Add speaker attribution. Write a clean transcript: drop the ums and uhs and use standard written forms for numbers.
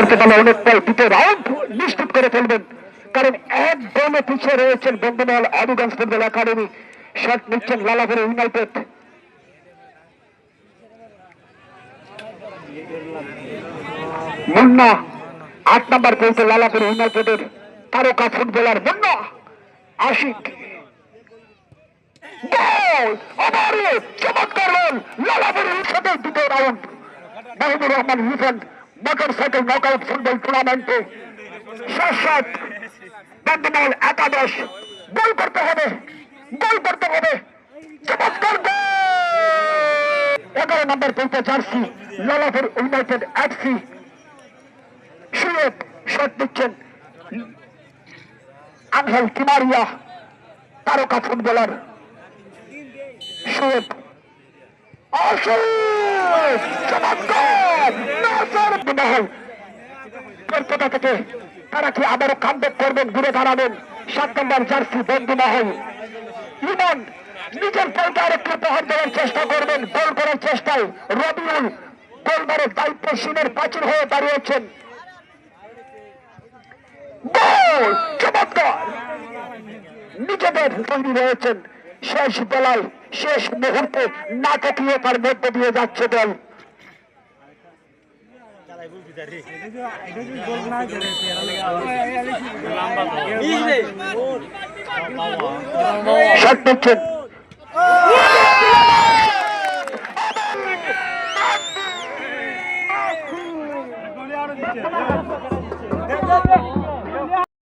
Speaker 1: হতে পারে অনেকটাই দ্বিতীয় রাউন্ড নিশ্চিত করে ফেলবেন, কারণ একদমে পিছিয়ে রয়েছেন Bandhumahal Abuganj football academy. Shot নিচ্ছেন লালাপুর ইউনাইটেড। মুন্না ৮ নম্বর পেয়েছে লালাপুর ইউনাইটেডের তারকা ফুটবলার মুন্না আশিক। চমৎকার গোল লালাপুর ইউনাইটেড দ্বিতীয় রাউন্ড। মাহিদুর রহমান হিসেন মোটর সাইকেল নকআউট ফুটবল টুর্নামেন্টে শেষ বন্ধুমহল একাদশ। গোল করতে হবে, গোল করতে হবে, চমৎকার গোল। 11 নম্বর পেয়েছে jersey Lalapur united FC. Shoaib shot দিচ্ছেন আনহেল কিমারিয়া তারকা ফুটবলার শুয়েব। কোথা থেকে তারা কি আবারও কামব্যাক করবেন, ঘুরে দাঁড়াবেন? 7 নম্বর জার্সি বন্ধুমহল ইমন নিজের বলকে আরেকটু প্রহার দেওয়ার চেষ্টা করবেন। গোল করার চেষ্টায় রবিউল গোলবারের দায়িত্বশীলের প্রাচীর হয়ে দাঁড়িয়েছেন। গোল চমৎকার, নিজেদের তৈরি রয়েছেন। শেষ বেলায় শেষ মুহূর্তে নাটকীয়তার মধ্য দিয়ে যাচ্ছে দল। শট নিচ্ছেন